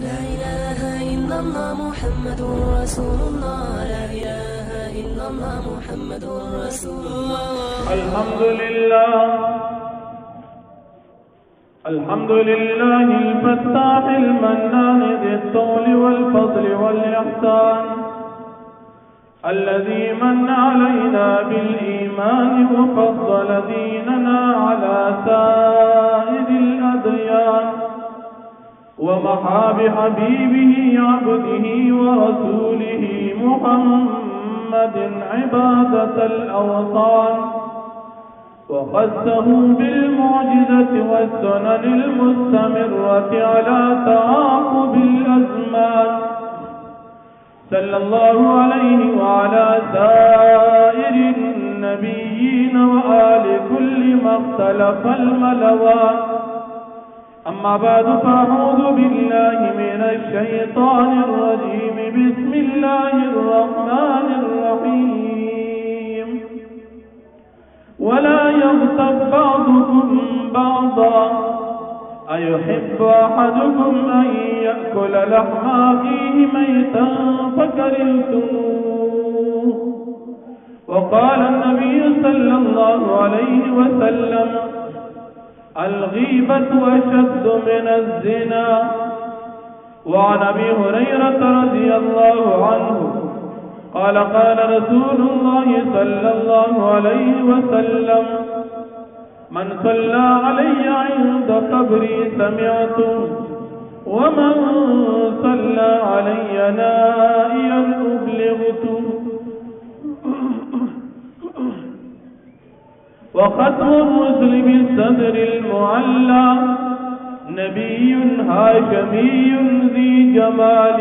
لا إله إلا الله محمد رسول الله. لا إله إلا الله محمد رسول الله. الحمد لله الحمد لله الفتاح المنان ذي الطول والفضل والإحسان الذي من علينا بالإيمان وفضل ديننا على سائر الأديان ومحى بحبيبه عبده ورسوله محمد عبادة الأوطان وخصه بالمعجزة والسنن المستمرة على تعاقب الأزمان صلى الله عليه وعلى سائر النبيين وآل كل ما اختلف الملوان. أما بعد فأعوذ بالله من الشيطان الرجيم. بسم الله الرحمن الرحيم. ولا يغتب بعضكم بعضا أيحب أحدكم أن يأكل لحم أخيه ميتا فكرهتموه. وقال النبي صلى الله عليه وسلم الغيبة أشد من الزنا. وعن أبي هريرة رضي الله عنه قال قال رسول الله صلى الله عليه وسلم من صلى علي عند قبري سمعته ومن صلى علي نائيا أبلغته. وختم الرسل بالصدر المعلى نبي هاشمي ذي جمال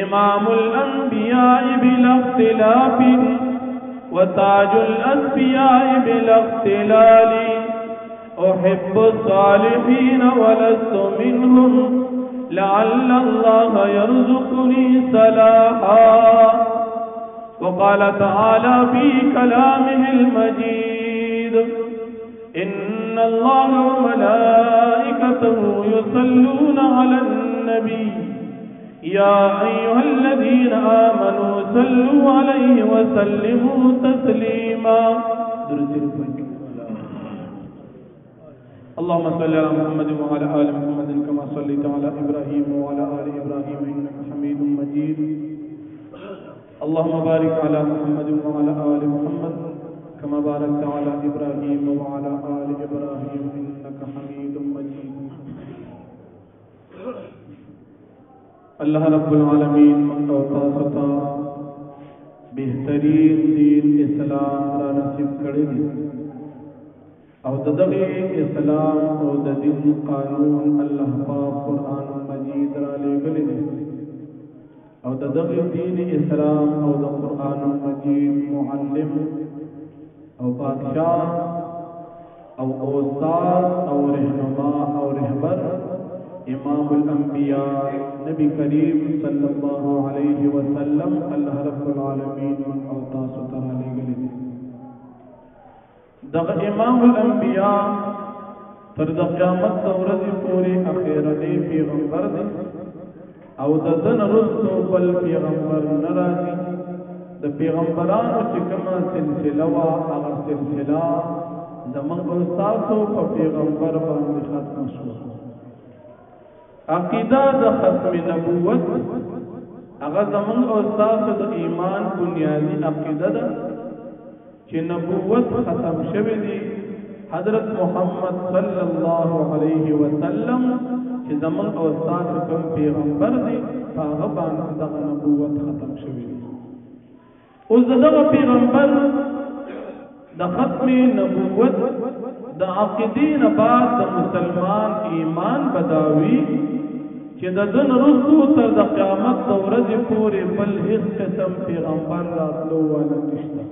إمام الأنبياء بلا اختلاف وتاج الأسفياء بلا اختلال. أحب الصالحين ولست منهم لعل الله يرزقني صلاحا. وقال تعالى في كلامه المجيد إن الله وملائكته يصلون على النبي يا أيها الذين آمنوا صلوا عليه وسلموا تسليما. اللهم صل على محمد وعلى آل محمد كما صليت على إبراهيم وعلى آل إبراهيم إنك حميد مجيد. اللهم بارك على محمد وعلى آل محمد كما باركت على إبراهيم وعلى آل إبراهيم إنك حميد مجيد. اللہ رب العالمین مقتوطا بہترین دین اسلام را نصیب کرے گی او دغه اسلام او د دین قانون الله پاک قرآن مجید را لګلې دي او دغه دین اسلام او د قرآن مجید معلم او بادشاہ او استاد او رہنما او رہبر امام الانبیاء نبی کریم صلی اللہ علیہ وسلم اللہ رب العالمین من اوتا سترہ لے گلی دغ امام الانبیاء تر د قیامت دورد پوری اخیرنی پیغمبر دی او دن رسو بل پیغمبر نرازی د پیغمبرانو چکما سلسلہ و اغر سلسلہ زمان استاسو پا پیغمبر باندې ختم شو. عقیدہ دا ختم نبوت اگر زمان استاس دا ایمان بنیادی عقیدہ دا چی نبوت ختم شوی دی حضرت محمد صلی اللہ علیہ وسلم چی زمان استاس کم پیغمبر دی فاغبان دا نبوت ختم شوی دی. اس دا پیغمبر دا ختم نبوت دا عقیدین بعد دا مسلمان ایمان بداوی چې د دن رسو تر د قیامت د ورځې پورې بل هیڅ قسم پیغمبر راتلو والا نشته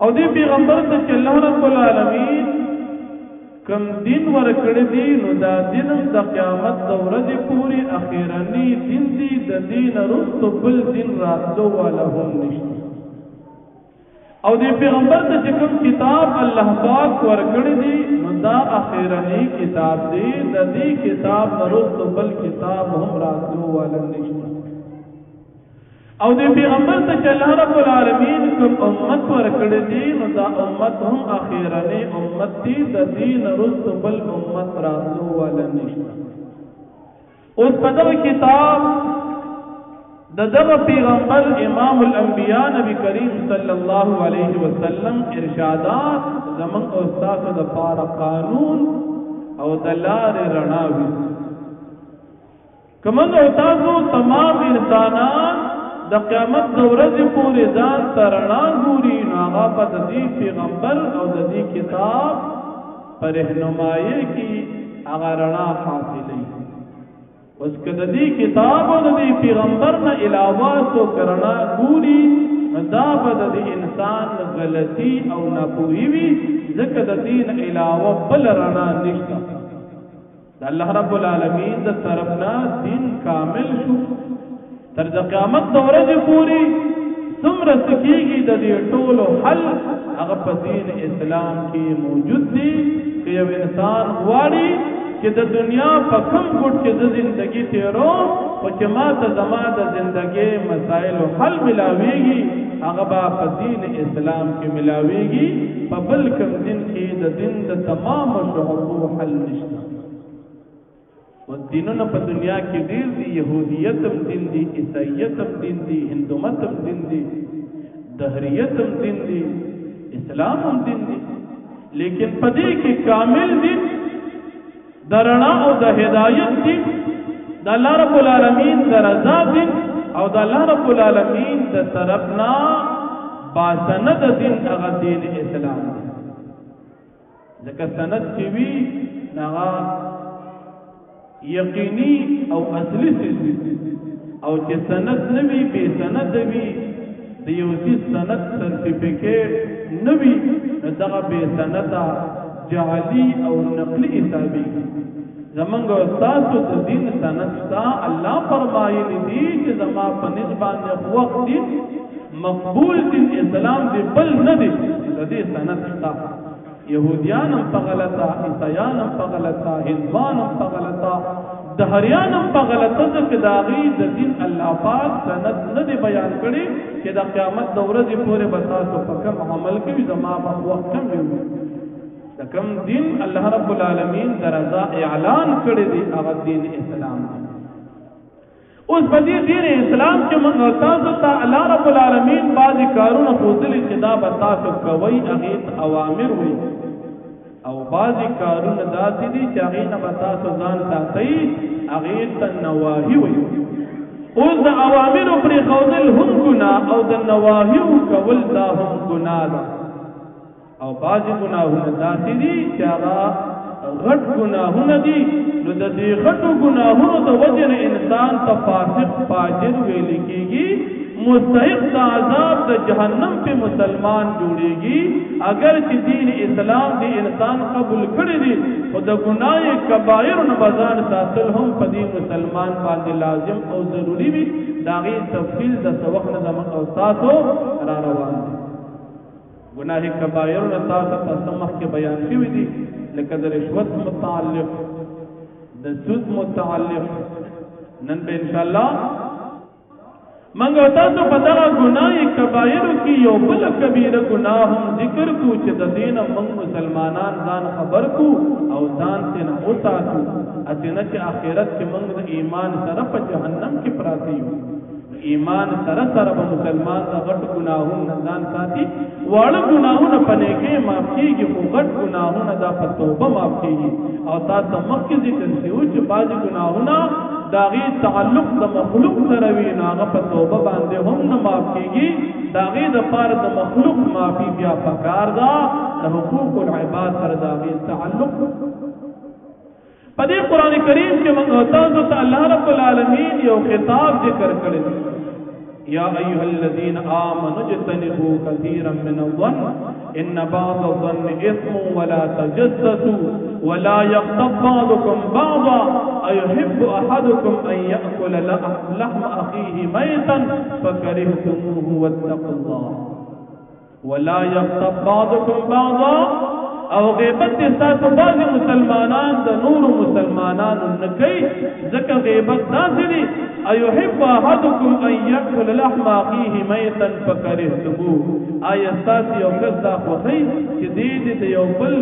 او دې پیغمبر ته چې الله رب العالمین کم دین ورکړی دی نو دا دین د قیامت د ورځې پورې اخیرنی دین دی د دین رسو بل دین راتلو والا هم نشته. او دی پیغمبر ته چې کوم کتاب الله پاک ورکړی دی نو دا اخیرنی کتاب دی د دې کتاب وروسته بل کتاب هم راتلو ولن نشته او دی پیغمبر ته چې الله رب العالمین کوم امت ورکړی دی نو دا امت هم اخیرنی امت دی د دین وروسته بل امت راتلو ولن نشته اوس په دغه کتاب دغه پیغمبر امام الانبیاء نبی کریم صلی الله علیه وسلم ارشادات زمون او استاد د پاره قانون او دلار رڼاوي کومه او تاسو تمام انسانان د قیامت د ورځې پورې ځان ترنا ګوري ناغه په دې پیغمبر او د دې کتاب پر رهنمایي کی هغه رڼا حاصلې اوس کله دې کتاب او دې پیغمبر نه علاوه تو کرنا ګوري دا به د انسان غلطي او ناپوهي وي ځکه د دین علاوه بل رڼا نشته د الله رب العالمین د طرفنا دین کامل شو تر د قیامت د ورځې پورې څومره سکیږي د دې ټولو حل هغه په دین اسلام کې موجود دي چې یو انسان غواړي چې د دنیا په کوم ګټ کې د ژوندۍ تیرو او چې ما ته زما د ژوندۍ مسائل حل ملاويږي هغه په دین اسلام کې ملاويږي په بل کوم دین کې د دین د تمام شعبو حل نشته و دینونه په دنیا کې ډیر دي يهوديت هم دین دي عیسایت هم دین دي هندومت هم دین دي دهریت هم دین دي اسلام هم دین دي لیکن په دې کې کامل دین درنا او د هدایت دین د الله رب العالمین د رضا دین او د الله رب العالمین د طرفنا باسند دین هغه دین اسلام دی ځکه سند چې وی هغه یقینی او اصلی او چې سند نوی به سند وی د یو سند سرټیفیکیټ نوی دغه به سند جعلی او نقلی حسابي زمونږ استاد د دین سند تا الله فرمایلی دي چې زما په نسبت وخت دین مقبول دین اسلام دی بل نه دی د دې سند تا يهوديان هم په غلطه عیسایان هم په غلطه هندوان هم په غلطه دهریان هم په غلطه ځکه داغي د دین الله پاک سند نه دی بیان کړي چې د قیامت د ورځې پورې به تاسو په کوم عمل کوي زما په وخت کم دی کم دین الله رب العالمین درزا اعلان کړی دی هغه دین اسلام اوس په دې دین اسلام کې موږ تاسو ته الله رب العالمین بعضی کارونه خوذلی چې دا به تاسو کوي هغه اوامر وي او بعضی کارونه داسې دي چې هغه نه به تاسو ځان ساتي هغه ته نواهی وي اوس د اوامر پر خوذل هم ګناه او د نواهی کول دا هم ګناه ده او بعضی گناهونه داسې دي چې هغه غټ گناهونه دي نو د دې غټو گناهونو د وجه نه انسان ته فاسق فاجر ویل کېږي مستحق د عذاب د جهنم په مسلمان جوړيږي اگر چې دین اسلام دی انسان قبول کړی دی او د ګناه کبایر نه بازار ساتل هم په دې مسلمان باندې لازم او ضروری وي داغي تفصیل د سوق نه زموږ او تاسو را روان دي گناہ کبائر و تاسو تسمح کے بیان شوی دی لکه د رشوت متعلق د سود متعلق نن به ان شاء الله منګو تاسو په دغه گناہ کبائر کې یو بل کبیره گناہ هم ذکر کو چې د دین موږ مسلمانان ځان خبر کو او ځان ته نه اوساتو اته چې آخرت کې موږ د ایمان سره په جهنم کې پراته یو ایمان سره سره به مسلمان د غټ گناهونو ځان ساتي واړه گناهونه پنه کې معاف کیږي خو غټ گناهونه د توبه معاف کیږي او تاسو مخکې ذکر شوی چې بعضی گناهونه داغي تعلق د مخلوق سره وي هغه په توبه باندې هم نه معاف کیږي داغي د پاره د مخلوق معافي بیا پکار دا د حقوق العباد سره داغي تعلق پدې قران کریم کې موږ تاسو ته الله رب العالمین یو خطاب ذکر کړی یا ایها الذین آمنوا اجتنبوا كثيرا من الظن ان بعض الظن اثم ولا تجسسوا ولا يغتب بعضكم بعضا ايحب احدكم ان ياكل لحم اخيه ميتا فكرهتموه واتقوا الله ولا یغتب بعضکم بعضا او غیبت دې تاسو بعضې مسلمانان د نورو مسلمانانو نه کوي ځکه غیبت داسې دي ایحب احدکم ان یاکل لحم اخیه میتا فکرهتموه آیا ستاسو یو کس دا خوښوي چې دې د یو بل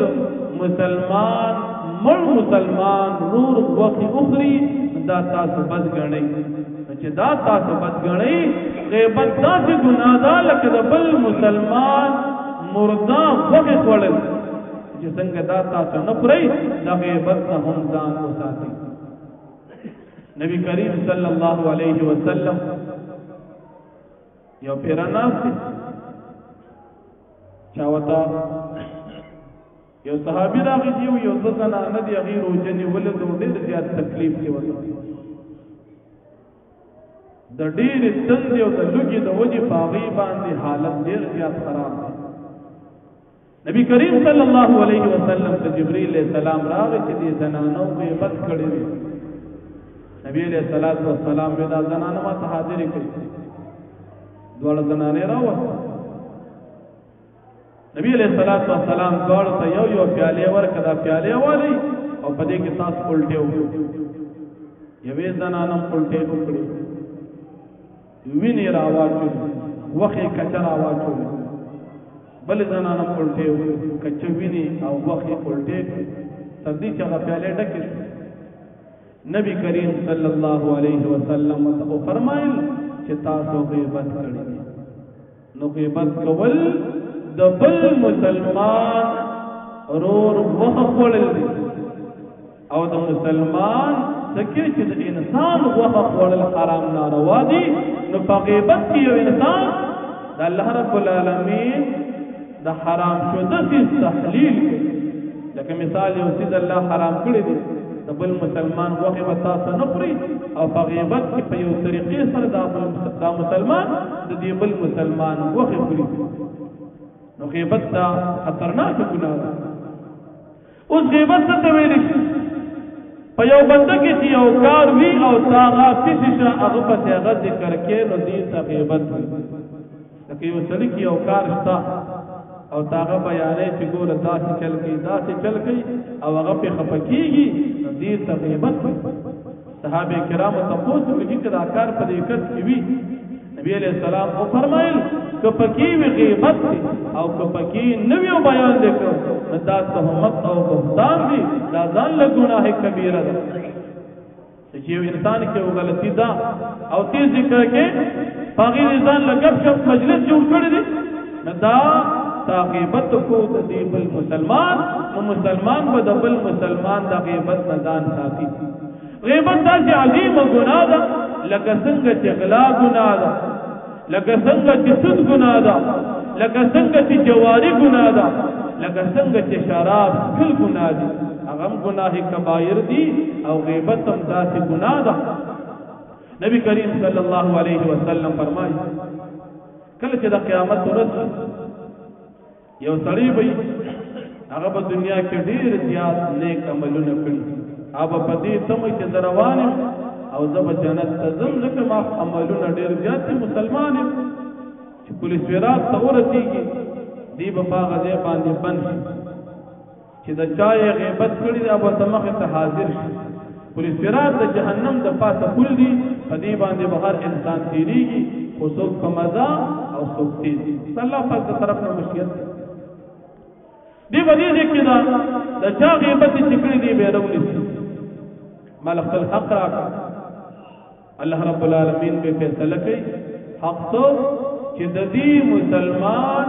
مسلمان مړ مسلمان نور غوښې وخوري دا تاسو بد ګڼئ چې دا تاسو بد ګڼئ غیبت داسې ګناه ده لکه د بل مسلمان مرده غوښې خوړل چې څنګه دا تاسو نه خورئ د غیبت نه هم ځان وساتئ نبی کریم صلی الله علیه وسلم یو پیره ناست دی چا ورته یو صحابي راغی دی یو څه زنانه دي هغې روژه نیولې د ډېر زیات تکلیف کې ورته د ډېرې تندې او د لوږې د وجې په هغې باندې حالت ډېر زیات خراب دی نبی کریم صلی الله علیه وسلم ته جبرئیل علیہ السلام راغی چې دې زنانو غیبت کړې وي نبی علیہ السلام به دا زنانه ما ته حاضرې کړې دواړه زنانې راوستې نبی علیہ السلام دواړو ته یو یو پیالې ورکړه دا پیالې والی او په دې کې تاسو الټې وکړئ یوې زنانه الټې وکړې وینې راواچولې وخې کچه راواچولې بل زنانه الټې وکړې کچه وینې او وخې الټې تر دې چې هغه پیالې ډکې نبی کریم صلی الله علیه وسلم ته فرمایل چې تاسو غیبت کړی نو غیبت کول د بل مسلمان رور وخه خوړل دي او د مسلمان ځکه چې د انسان وخه خوړل حرام ناروا دي نو په غیبت کې یو انسان د الله رب العالمین د حرام شوه د تحلیل لکه مثال یو څه د الله حرام کړی دی د بل مسلمان وخه به تاسو نه خوري او په غیبت کې په یو طریقې سره دا مسلمان د دې بل مسلمان وخه خوري نو غیبت دا خطرناک ګناه ده اوس غیبت څه ویل شي په یو بنده کې چې یو کار وی او هغه پیښه هغه په هغه ذکر کې نو دې ته غیبت لکه یو سړی کې یو کار شته او هغه بیانې چې ګوره داسې چل کوي او هغه په خپکیږي نو دې ته غیبت صحابه کرامو تاسو کې چې دا کار په دې کس کې وی نبی علیہ السلام او فرمایل که پکې وی غیبت او که پکې نویو بیان وکړو دا تهمت او بهتان دي دا ځان له ګناه کبیره ده چې یو انسان کې یو غلطي ده او تی ذکر کې هغه ځان له غب شپ مجلس جوړ کړی دي دا غیبت کو د دې بل مسلمان نو مسلمان به د بل مسلمان د غیبت نه ځان ساتي غیبت داسې عظیمه ګناه ده لکه څنګه چې غلا ګناه ده لکه څنګه چې سود ګناه ده لکه څنګه چې جواری ګناه ده لکه څنګه چې شراب څښل ګناه دي هغه هم ګناه کبایر دي او غیبت هم داسې ګناه ده نبی کریم صلی الله علیه وسلم فرمایي کله چې د قیامت ورځ یو سړی وي هغه په دنیا کې ډیر زیات نیک عملونه کړي هغه په دې سمې چې دروانه او زب جنت ته ځم ځکه ما عملونه ډیر زیات مسلمان چې پولیس ورات ته ورسیږي دی په هغه ځای باندې بند چې د چای غیبت کړي دا په مخه ته حاضر شي پولیس ورات د جهنم د پاسه پول دی په دې باندې بهر انسان تیریږي خو څوک په مزه او څوک تیز الله پاک طرف نه مشیت دی باندې کې دا د چا غیبت چې کړي دی به راولي مال خپل حق راکړه الله رب العالمین به فیصله کوي حق تو چې د دې مسلمان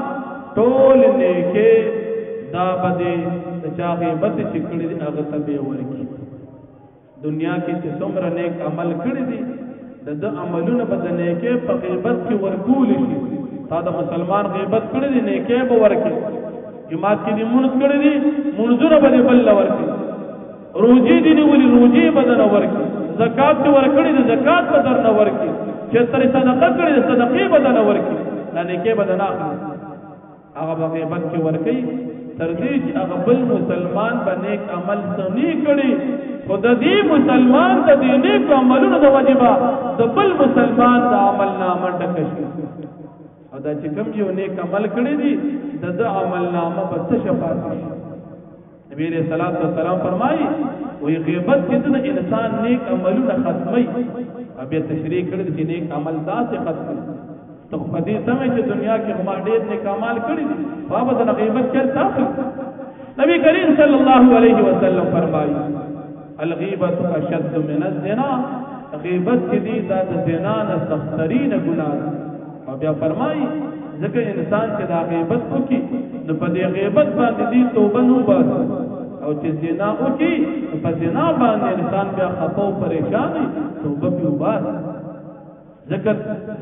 ټول نیکه دا بده د چا غیبت چې کړي دی هغه ته به ورکی دنیا کې چې څومره نیک عمل کړي دي د عملونه په نیکه په غیبت کې ورکول شي تا د مسلمان غیبت کړي دي نیکه به ورکی جماعت کې دې مونږ کړي دي مونږونه به بل ورکی روجي دي ولې روجي بدن ورکی زکات ورکړي دي زکات بدن ورکی چې تر صدقه کړي دي صدقې بدن ورکی نه نیکه بدن اخلي هغه غیبت کې ورکی تر دې چې هغه بل مسلمان باندې نیک عمل سنی کړي خود دې مسلمان د دې نیک عملونو د واجبہ د بل مسلمان د عمل نامه ډکشي او دا چې کوم یو نیک عمل کړی دی د عمل نامه په څه شفاعت شي. نبی علیہ الصلوۃ والسلام فرمایي وی غیبت کې د انسان نیک عملونه ختمي. بیا تشریح کړی چې نیک عمل داسې ختمي ته په دې سمې چې دنیا کې هم ډېر نیک عمل کړی دي بابا د غیبت کې تاسو. نبی کریم صلی الله علیه وسلم فرمایي الغیبت اشد من الزنا. غیبت کې دي دا د زنا نه سخترین ګناه. او بیا فرمایي ځکه انسان چې دا غیبت وکي نو په دې غیبت باندې دي توبه نو باسي او چې زنا وکي په زنا باندې انسان بیا خفه او پریشان وي توبه په وباسي. ځکه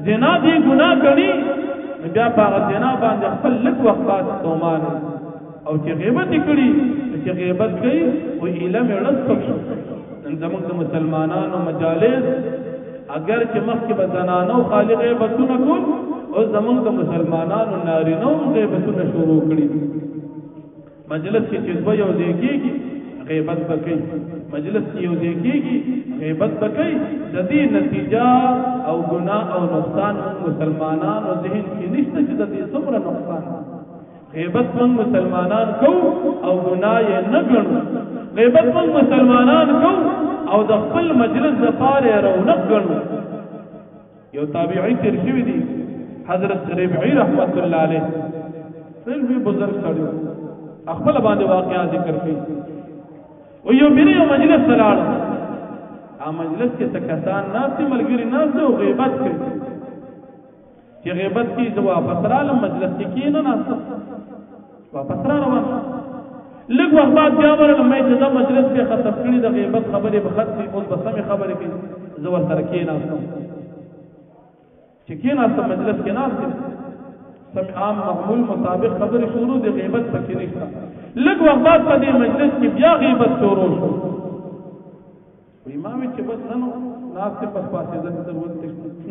زنا دي ګناه کړي بیا په زنا باندې خپل لږ وخت بعد تومان او چې غیبت کړي چې غیبت کوي او علم رس پکې. زموږ د مسلمانانو مجالس اگر چې مخکې به زنانو خالق غیبتونه کول او زموږ د مسلمانانو نارینو غیبتونه شروع کړي. مجلس کې چې دوی یو ځای کېږي غیبت وکړي، مجلس کې یو ځای کېږي غیبت وکړي، د دې نتیجه او ګناه او نقصان مسلمانانو ذهن کې نشته چې د دې څومره نقصان. غیبت من مسلمانان کو او ګناه یې نه ګڼو. غیبت من مسلمانان کو او د خپل مجلس لپاره رونق ګڼو. یو تابعی تیر شوی دی حضرت ربعی رحمت الله علیه سلوی بزرگ سړی خپل باندې واقعا ذکر کړي. و یو بری یو مجلس سره مجلس کې څه کسان ناستي ملګری ناست او غیبت کوي. چې غیبت کی زه واپس رالم مجلس کې کینه ناست واپس را روان لږ وخت بعد بیا ورغلم مې چې دا مجلس کې ختم کړي د غیبت خبرې به ختمې اوس به سمې خبرې کوي. زه ورسره کېناستم چې کېناستم مجلس کې ناستم سم عام معمول مطابق خبرې شروع د غیبت پکې نشته. لږ وخت بعد په دې مجلس کې بیا غیبت شروع شو. امام چې بس نن ناست په پاسېدل ضرورت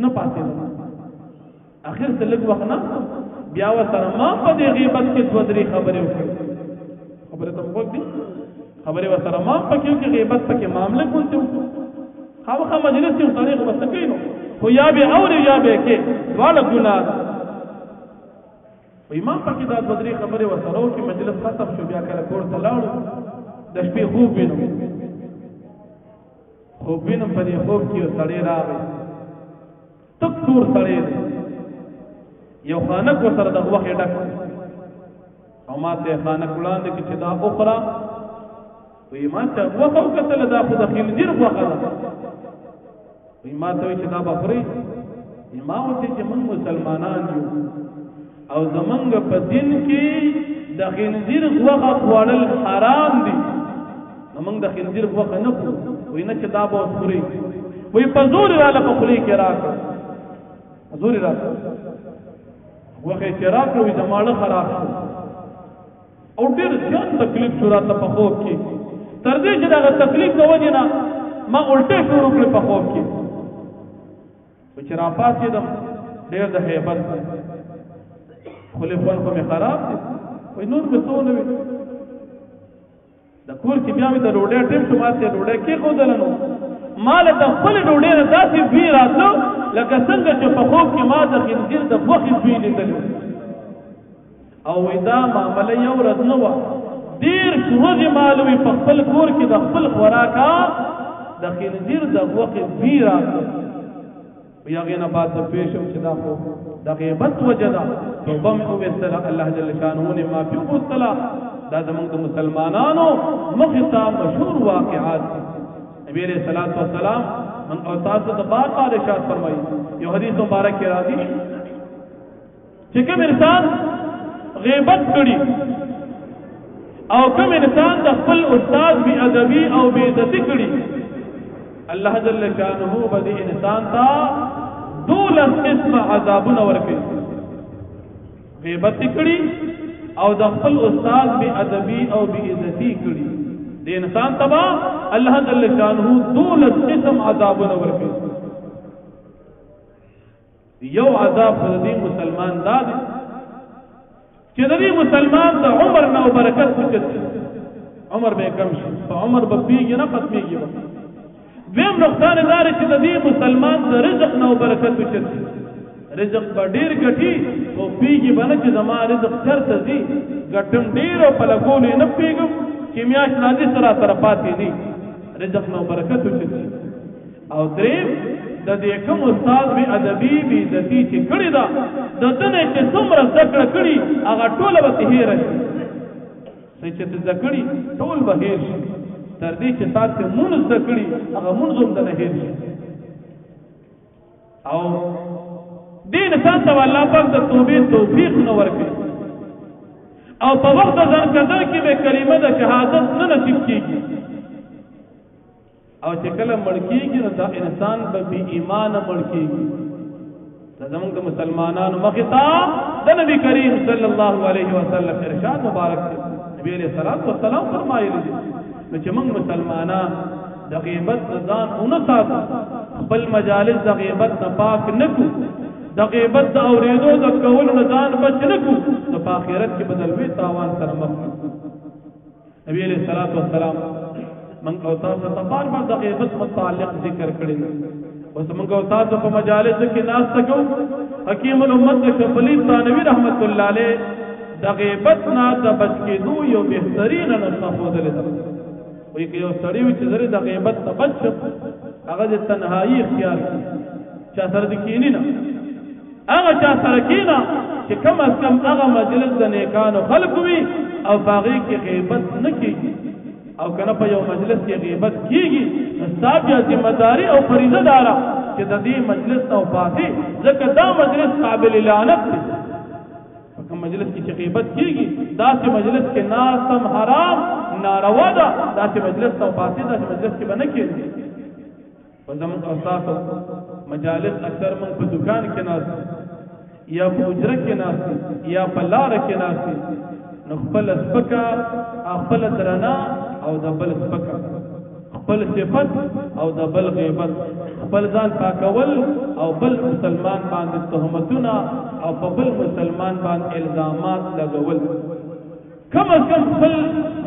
نه پاسېدل اخر ته لږ وخت نه بیا وسره ما په دې غیبت کې دوه درې خبرې وکړې. خبره ته وګورئ خبره وسره ما پکې کې غیبت پکې معاملې کوته خامخا مجلس یو طریق وسکینو خو یا به اور یا به کې والا ګناه. امام پکې دا دوه درې خبرې وسره او کې مجلس ختم شو. بیا کله کور ته لاړو د شپې خوب وینم په دې خوب کې یو سړی راغی تک تور سړی یو خانک ورسره د غوښې ډک او ما ته خانک وړاندې کې چې دا اخرى وی ما ته غوښه وکتله دا خو د خنزیر غوښه ده. وی ما ته وایي چې دا به خورئ؟ ما ورته چې موږ مسلمانان یو او زمونږ په دین کې د خنزیر غوښه خوړل حرام دي نو موږ د خنزیر غوښه نه خورو. وی نه چې دا به اوس خورئ. وی په زور یې راله په خولې کې راکړه په زور یې راکړه وخې چې راکړه وي زما زړه خراب شو او ډېر زیات تکلیف شو راته په خوب کې تر دې چې دغه تکلیف د وجې نه ما الټې شروع کړې په خوب کې. چې راپاڅېدم ډېر د هیبت خولې خوند خو مې خراب دی. وایي نور مې څه ونه وي د کور کې بیا مې د ډوډۍ ټیم شو ما ته ډوډۍ کېښودله نو ما له د خپلې ډوډۍ نه داسې بوی راتلو لکه څنګه چې په خوب کې ما د خنزیر د غوښې بوی لیدلی او وایي دا معامله یو ورځ نه وه 10 ورځې معلومې په خپل کور کې د خپل خوراکه د خنزیر د غوښې بوی راتلو. وایي هغې نه بعد زه پوه شم چې دا خو د غیبت وجه ده. توبه مې وویستله الله جل شانه نه معافي وغوښتله. دا زمونږ د مسلمانانو مخې ته مشهور واقعات دي. نبی علیہ الصلوۃ والسلام من او تاسو د بار بار ارشاد فرمایي یو حدیث مبارک کې راځي چې کوم انسان غیبت کړي او کوم انسان د خپل استاد بی ادبی او بی عزتی کړي الله جل شانه به دې انسان ته 12 قسم عذابونه ورکړي. غیبت کړي او د خپل استاد بی ادبی او بی عزتی کړي د انسان تبا الله جل شانه 12 قسم عذابونه ورکړي. یو عذاب دې مسلمان داد چې دې مسلمان د عمر نه برکت وکړي عمر به کم شي په عمر به پیږي نه ختميږي. ویم نقصان دار چې دې مسلمان د رزق نه برکت وکړي رزق به ډیر ګټي او پیږي باندې چې زما رزق چرته ځي ګټم ډیر او په لګولې نه پیږم چې میاش نادي سره پاتې دي رزق نو برکت وچی او دریم د دې کوم استاد به ادبي به عزتي چې کړی دا د دنه چې څومره ذکر کړی هغه ټول به هیر شي چې ذکرې ټول به هیر شي تر دې چې تاسو مونږ ذکرې هغه مونږ هم د هیر شي او دین سانته الله پاک د توبې توفیق نو ورکړي او په وخت ځان کده کې به کلمه د شهادت نه نصیب کیږي او چې کله مړ کیږي نو دا انسان به بی ایمان مړ کیږي زمونږ د مسلمانانو مختا د نبی کریم صلی الله علیه وسلم ارشاد مبارک دی نبی علیہ الصلوۃ والسلام فرمایلی دي چې موږ مسلمانان د غیبت ځان اونسات خپل مجالس د غیبت نه پاک نکو د غیبت د اوریدو د کول نه ځان بچ نکو نو په آخرت کې بدلوي تاوان سره مخ نبی علیہ الصلوۃ والسلام من او تاسو ته بار بار د غیبت متعلق ذکر کړی اوس موږ او تاسو په مجالس کې ناس تکو حکیم الامت شفلی ثانوی رحمت الله علیه د غیبت نه د بچ کېدو یو بهترین نسخه خودلې ده وایي که یو سړی وي چې زری د غیبت نه بچ هغه د تنهایی اختیار کړي چا سره د کینی نه هغه چا سره کینا چې کم از کم هغه مجلس د نیکانو خلق وي او باغی کې غیبت نه کیږي او کنه په یو مجلس کې غیبت کیږي نصاب یا ذمہ داری او فریضه دارا چې د دې مجلس او پاتې ځکه دا مجلس قابل لعنت دی په مجلس کې چې غیبت کیږي دا چې مجلس کې ناسم حرام ناروا ده دا چې مجلس او پاتې دا چې مجلس کې باندې کیږي په زموږ استاد مجالس اکثر من په دکان کې ناس یا په اجره کې ناس یا په لار کې ناس نو خپل سپکا خپل درنا او د بل سپکا خپل صفت او د بل غیبت خپل ځان پاکول او بل مسلمان باندې تهمتونه او په بل مسلمان باندې الزامات لګول کم از کم خپل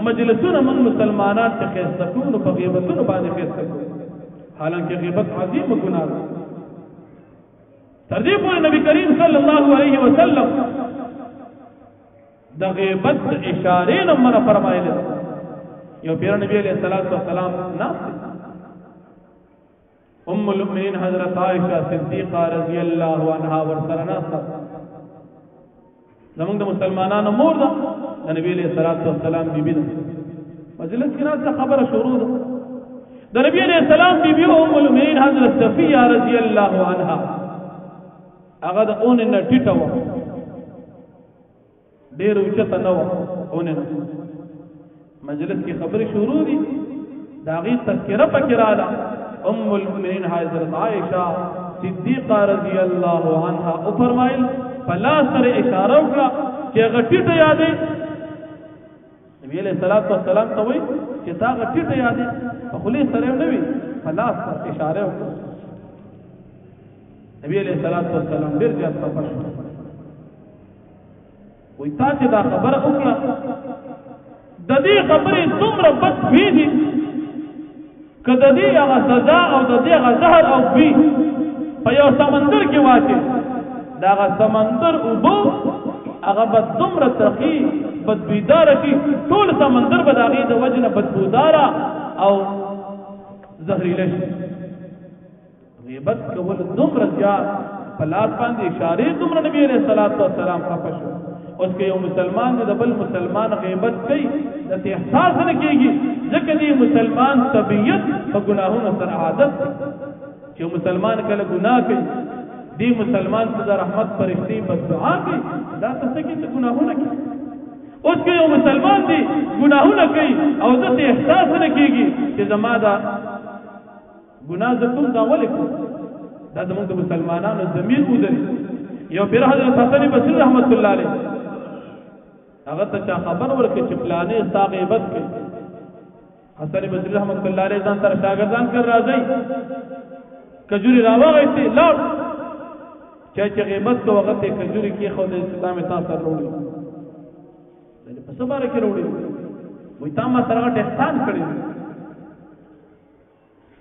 مجلسونه من مسلمانان ته خیسته کوو په غیبتونو باندې خیسته کوو حالانکه غیبت عظیم ګناه ده تر دې پورې نبی کریم صلی الله علیه وسلم د غیبت اشاره نه منع فرمایله یو پیر نبی علیہ الصلوۃ والسلام ناس ام المؤمنین حضرت عائشہ صدیقہ رضی اللہ عنہا ورسره ناس زمونږ د مسلمانانو مور ده د نبی علیہ الصلوۃ والسلام بیبی ده مجلس کې ناس خبره شروع ده د نبی علیہ السلام بیبی ام المؤمنین حضرت صفیہ رضی اللہ عنہا هغه د اون نه ټیټه و ډېر اوچته نه و اون نه مجلس کی خبر شروع دی داغی تذکرہ پکرالا ام المؤمنین حضرت عائشہ صدیقہ رضی اللہ عنہا او فرمائل فلا سر اشارہ وکړه چې غټیټه یادې نبی علیہ الصلوۃ والسلام ته وایي چې تا غټیټه یادې په خلی سره نه وي فلا سر اشاره وکړه نبی علیہ الصلوۃ والسلام ډیر ځات پښه وایي تا چې دا خبره وکړه د دې خبرې څومره بد وی دي که د دې هغه سزا او د دې هغه زهر او بوی په یو سمندر کې واچي دا هغه سمندر اوبه هغه به څومره ترخي بدبویداره شي ټول سمندر به د هغې د وجې نه بدبوداره او زهریله شي غیبت کول دومره زیات په لاس باندې اشارې دومره نبي علیه الصلوۃ والسلام خفه شو اوس که یو مسلمان د بل مسلمان غیبت کوي د احساس نه کېږي ځکه دی مسلمان طبیعت په ګناهونو سره عادت چې مسلمان کله ګناه کوي دی مسلمان ته د رحمت فرښتې بد دعا کوي دا څه کې چې ګناهونه کوي اوس که یو مسلمان دی ګناهونه کوي او د احساس نه کېږي چې زما دا ګناه زه کوم دا ولې کوم دا زموږ د مسلمانانو ضمیر ودري یو پیر حضرت حسن بصری رحمت الله علیه هغه ته چا خبر ورکړي چې پلانې ستا غیبت کوي حسن بصری رحمت الله علیه ځان سره شاګردان کر راځي کجوري راوغېستې لاړ چې غیبت کو وخت کجوري کې خو د اسلام تاسو سره وروړي په سباره کې وروړي وای تا ما سره احسان کړی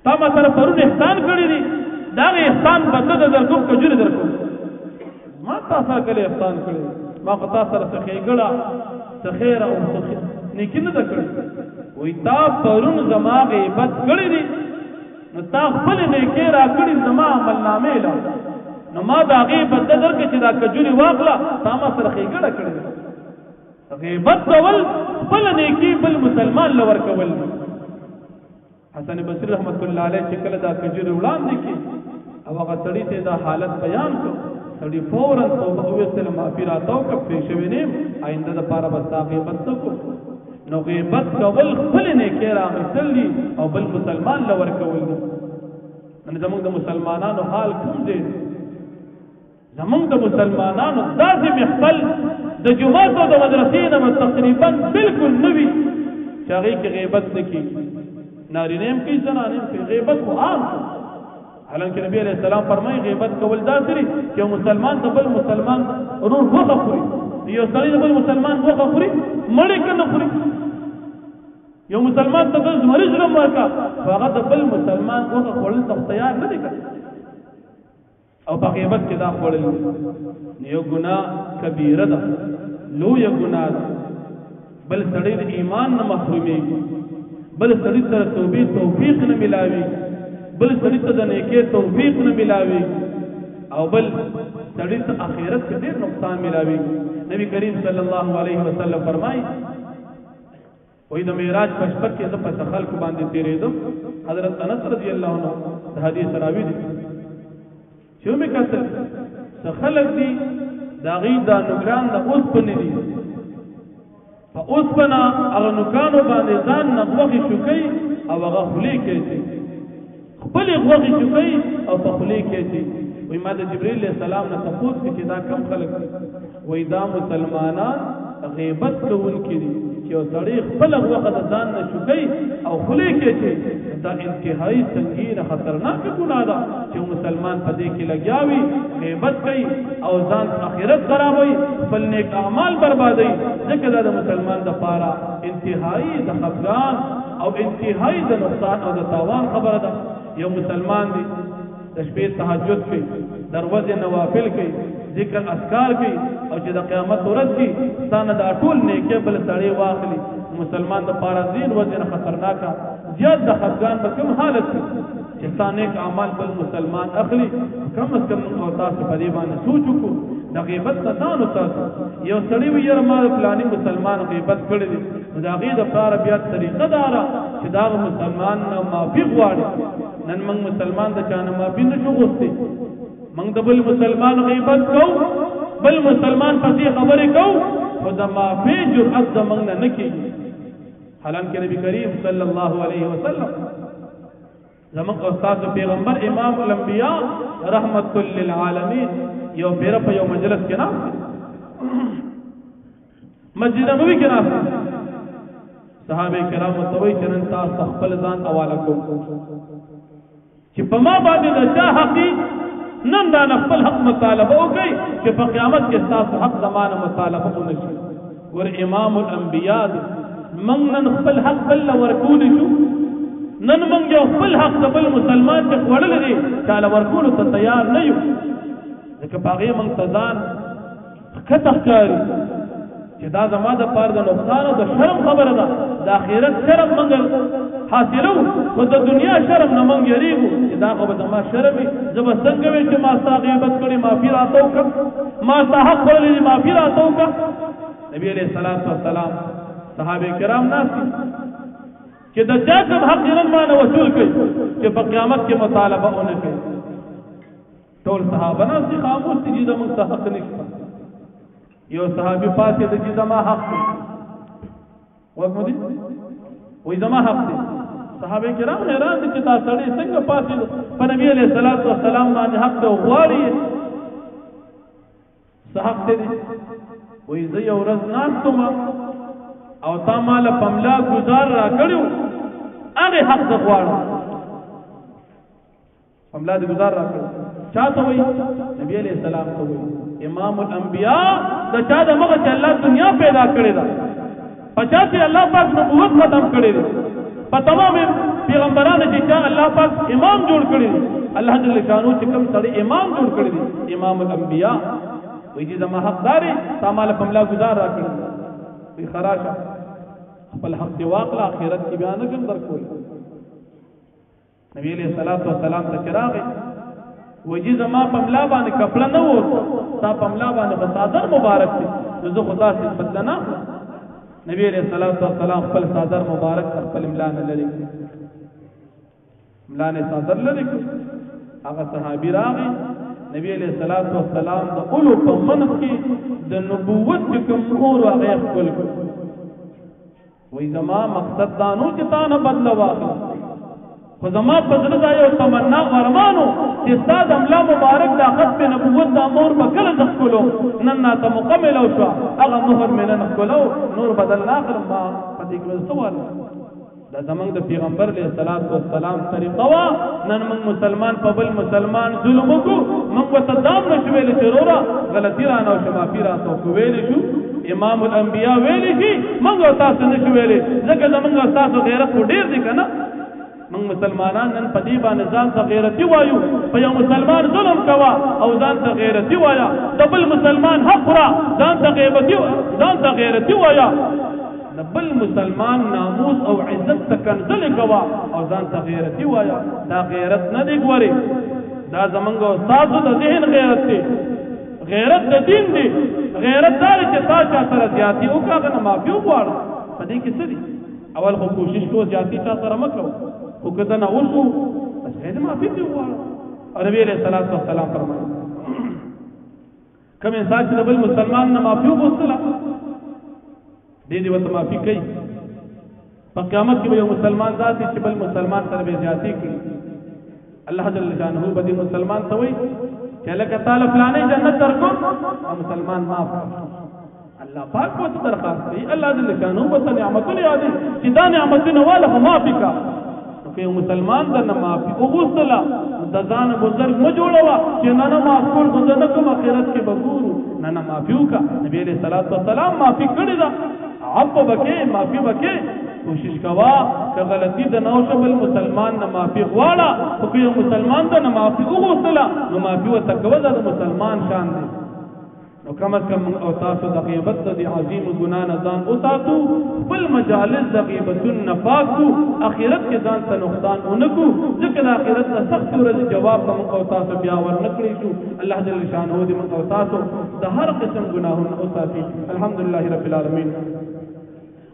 تا ما سره پرون احسان کړی دی دا احسان بدل درکو کجوري درکو ما تاسو کله احسان کړی ما پتا سره څه ښېګړه څه خیر او نیکی نه ده کړې وایي تا پرون زما غیبت کړی دی نو تا خپل نیکی را کړي زما عملنامې له نو ما د هغې بدله درکړې چې دا کجوري واخله تا ما سره ښېګړه کړې ده غیبت کول خپل نیکی بل مسلمان له ورکول حسن بصري رحمت الله علیه چې کله دا کجوري وړاندې کړي او هغه سړي ته دا حالت بیان کړ سړي فورا توبه وویستله معافي راته وکړه پرې شوی نه یم آینده دپاره به ستا غیبت نه کوم نو غیبت کول خپل نیکی راغستل دي او بل مسلمان له ورکول دي نن زموږ د مسلمانانو حال کوم دی زموږ د مسلمانانو داسې محفل د جومات او د مدرسې نه تقریبا بالکل نه وي چې هغې کې غیبت نه کېږي نارینه هم کوي زنانه هم کوي غیبت خو عام حالانکه نبی علیہ السلام فرمایي غیبت کول داسې دي چې مسلمان د بل مسلمان ورور غوښه خوري یو سړی د بل مسلمان غوښه خوري مړی که نه خوري یو مسلمان ته د زمري ظلم ورکړه خو هغه د بل مسلمان غوښه خوړل ته تیار نه دی کړی او په غیبت کې دا خوړل یو ګناه کبیره ده لویه ګناه ده بل سړی د ایمان نه محرومېږي بل سړی سره توبې توفیق نه ملاوي بل سړی ته د نیکۍ توفیق نه ملاوي او بل سړی ته آخرت کې ډېر نقصان ملاوي نبی کریم صلی الله علیه وسلم فرمایي وای د معراج په شپه کې زه په خلکو باندې تیرېدم حضرت انس رضی الله عنه د حدیث راوي دي چې مې کتل څه خلک دي د هغې دا نوکران د اوسپنې دي په اوسپنه هغه نوکانو باندې ځان نه غوښې شوکوي او هغه خولې کېږي خپلې غوښې شوکوي او په خولې کېږي وایي ما د جبریل علیه السلام نه تپوس کړي چې دا کم خلک دي وایي دا مسلمانان غیبت کوونکي دي چې یو سړی خپله غوښه د ځان نه شوکوي او خولې کېږي دا انتهایی سنگین خطرناک ګناه ده چې مسلمان په دې کې لګیا وي غیبت کوي او ځان آخرت خرابوي خپل نیک اعمال بربادوي ځکه دا د مسلمان دپاره انتهایی د خفګان او انتهایی د نقصان او د تاوان خبره ده یو مسلمان دی د شپې تهجد کوي دروازې نوافل کوي ذکر اذکار کوي او چې د قیامت ورځ کې ستانه دا ټول نیکۍ بل سړی واخلي مسلمان د پاره دین وجه خطرناکه زیات د خفګان په کوم حالت کې چې ستا نیک اعمال بل مسلمان اخلي کم از کم او تاسو په دې باندې سوچ وکړو د غیبت نه ځان وساتو یو سړی وي یاره ما فلاني مسلمان غیبت کړی دی نو د هغې دپاره بیا طریقه دا ده چې دا مسلمان نه معافي غواړي نن موږ مسلمان د چا نه معافي نشو غوښتی موږ د بل مسلمان غیبت کوو بل مسلمان پسې خبرې کوو خو د معافي جرأت زموږ نه نه کېږي حالانکه نبی کریم صلی الله علیه وسلم زموږ استاد پیغمبر امام الانبیاء رحمت للعالمین یو پیره په یو مجلس کې ناست مسجد نبوي کې ناست صحابه کرامو ته وایي چې نن تاسو خپل ځان حواله کوم چې په ما باندې د چا حق دي نن دا خپل حق مطالبه وکړئ چې په قیامت کې تاسو حق زمانه مطالبه ونشي ور امام الانبیاء من نن خپل حق بل ورکول شو نن من یو خپل حق د بل مسلمان چې وړل دي تعالی ورکول ته تیار نه یو ځکه پاغه من تزان کته ښکاري چې دا زما د پاره د نقصان او د شرم خبره ده د آخرت شرم منګل حاصلو او د دنیا شرم نه منګ یریږو چې دا خو به زما شرمي زه به څنګه وي چې ما ستا غیبت کړې معافي راته وکړه ما ستا حق خوړلی معافي راته وکړه نبی علیه الصلاة والسلام صحابه کرام ناست چې د چا کوم حق نن ما نه وصول کړي چې په قیامت کې مطالبه ونه کوي ټول صحابه ناست خاموش دي چې زموږ څه حق نشته یو صحابي پاتې د چې زما حق دی وګورئ دي وایي زما حق دی صحابه کرام حیران دي چې دا سړی څنګه پاتې په نبی علیه الصلاة والسلام باندې حق ته غواړي څه حق دی وایي زه یو ورځ ناستم او تا مال پملا گزار را کړو هغه حق د غواړم پملا د گزار را کړو چاته وایي نبی علیہ السلام ته وایي امام الانبیاء د چا د مغه چې الله دنیا پیدا کړې ده پچا چې الله پاک نبوت ختم کړې ده په تمام پیغمبرانو چې چا الله پاک امام جوړ کړی دی الله جل شانو چې کوم سړی امام جوړ کړی دی امام الانبیاء وی چې زما حقداري تامال پملا گزار راکړي وی خراشه خپل حق دی واقع اخرت کې بیان کوم درکول نبی علیہ الصلوۃ والسلام ته چراغ وجی زما پملا باندې کپڑا نه و تا پملا باندې صادر مبارک دي زه خدا سے بدلنا نبی علیہ الصلوۃ والسلام خپل صادر مبارک خپل املا نه لري املا نه صادر لري هغه صحابي راغی نبی علیہ الصلوۃ والسلام د اولو په منځ کې د نبوت کوم اور هغه خپل وای زما مقصد دانو چې تا نه بدل واغله خو زما پزړه دا یو تمنا ورمانو چې استاد املا مبارک دا ختم نبوت دا مور په کله ځکولو نن ته مکمل او شو هغه مهر مې نه کولو نور بدل اخر ما پدې کې سوال دا زمنګ د پیغمبر علیه الصلاۃ والسلام طریقه وا نن موږ مسلمان په بل مسلمان ظلم وکړو موږ ته دام نشویل چرورا غلطی را نه شما پیرا تو ویل شو امام الانبیاء ویل شي موږ تاسو نشویل ځکه زمنګ تاسو غیرت ډیر دي کنه موږ مسلمانان نن په دې باندې ځان ته غیرتی وایو په یو مسلمان ظلم کوا او ځان ته غیرتی وایا د بل مسلمان حق را ځان ته غیرتی وایا د بل مسلمان ناموس او عزت ته کنځل کوا او ځان ته غیرتی وایا دا غیرت نه دی ګوري دا زمونږ استاد د ذهن غیرت دی غیرت د دین دی غیرت دار چې تاسو سره زیاتی او کاغه نه معافي وغواړه په دې کې څه دي اول خو کوشش کو زیاتی تا سره مکو خو کده نه وشو بس دې معافي دی وغواړه او نبی علیہ الصلوۃ والسلام فرمایي کوم انسان چې بل مسلمان نه معافي وغوښتله دې وته معافي کوي په قیامت کې یو مسلمان ذات چې بل مسلمان سره به زیاتی کوي الله جل شانه به دې مسلمان ته وایي چې لکه تعالی فلانه جنت درکو او مسلمان معاف الله پاک په درخواست کوي الله جل شانه به نعمتونه یاد چې دا نعمتونه والا معافي کا که مسلمان د معافي وغوښتله د ځان بزرګ م جوړوا چې نه معاف کول غوښنه کوم اخرت کې بګورو نه معافي وکا نبی علیہ الصلوۃ والسلام معافي کړی دا عفو بکې معافي بکې کوشش کوا که غلطی د نوشبل مسلمان نه معافي غواړه او که یو مسلمان د نه معافي وغوښتله نو معافي ورته کوه دا د مسلمان شان دی نو کم از کم او تاسو د غیبت د عظیم ګناه نه ځان وساتو خپل مجالس د غیبتون نه پاکو اخرت کې ځان ته نقصان ونکو ځکه د اخرت نه سخت ورځ جواب به موږ او تاسو بیا ورنکړی شو الله جل شانه دې موږ او تاسو د هر قسم ګناهونو وساتي الحمدلله رب العالمین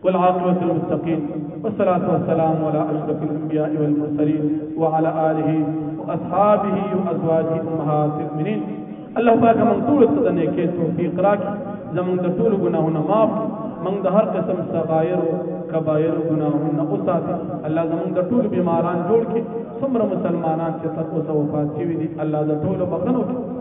والعاقبة للمتقين والصلاة والسلام على أشرف الأنبياء والمرسلين وعلى آله وأصحابه وأزواجه أمهات المؤمنين الله پاک من طول تدنے کے توفیق راکی زمن د ټول گناهونه معاف من د هر قسم صغائر او کبائر گناهونه اوساتي الله زمن د ټول بیماران جوړ کې څومره مسلمانان چې تر اوسه وفات شوي دي الله د ټول بخنو کې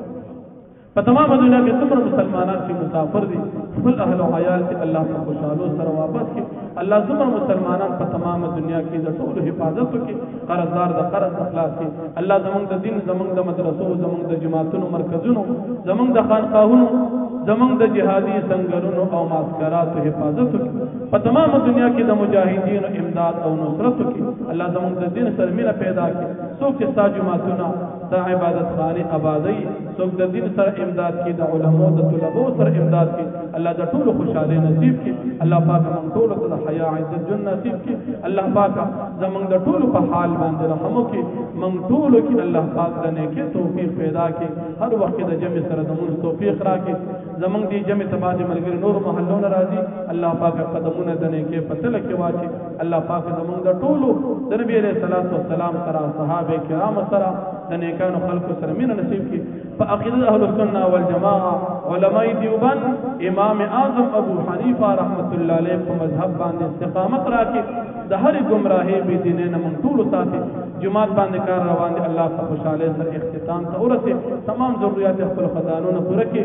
په تمام دنیا کې څومره مسلمانان چې مسافر دي خپل اهل او عیال چې الله په خوشالو سره واپس کې الله څومره مسلمانان په تمام دنیا کې د ټول حفاظت وکړي قرضدار د قرض اخلاص کې الله زمونږ د دین زمونږ د مدرسو زمونږ د جماعتونو مرکزونو زمونږ د خانقاهونو زمونږ د جهادي سنگرونو او معسكراتو حفاظت وکړي په تمام دنیا کې د مجاهدینو امداد او نصرت وکړي الله زمونږ د دین سره مینه پیدا کړي څوک چې ستا جماعتونه د عبادت خانه آبادی څوک د دین سره امداد کړي د علماء د طلباء سره امداد کړي الله د ټول خوشاله نصیب کړي الله پاک موږ ټول ته د حیا عزت جن نصیب کړي الله پاک زمونږ د ټول په حال باندې رحم وکړي موږ ټول کې الله پاک د نیکه توفیق پیدا کړي هر وخت د جمع سره د مون توفیق راکړي زمونږ دی جمع تباد ملګری نور محلونه راځي الله پاک قدمونه د نیکه پتل کې واچي الله پاک زمونږ د ټول د نبی عليه الصلاه والسلام سره صحابه کرام سره د نیکانو خلق سره مين نصیب کړي فعقیدت اهل السنه والجماعه علماء دیوبند امام اعظم ابو حنیفه رحمت الله علیه په مذهب باندې استقامت راکړي د هر گمراهی به دینه من ټول ساتي جماعت باندې کار روان دي الله په خوشاله سره اختتام ته ورسه تمام ضرورت خپل خدانونو پوره کړي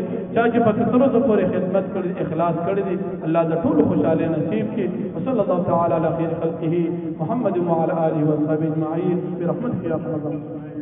چې په کثرو ته پوره خدمت کړي اخلاص کړي دي الله د ټول خوشاله نصیب کړي وصلی الله تعالی علی خیر خلقه محمد وعلى اله وصحبه اجمعین برحمتك یا ارحم الراحمین.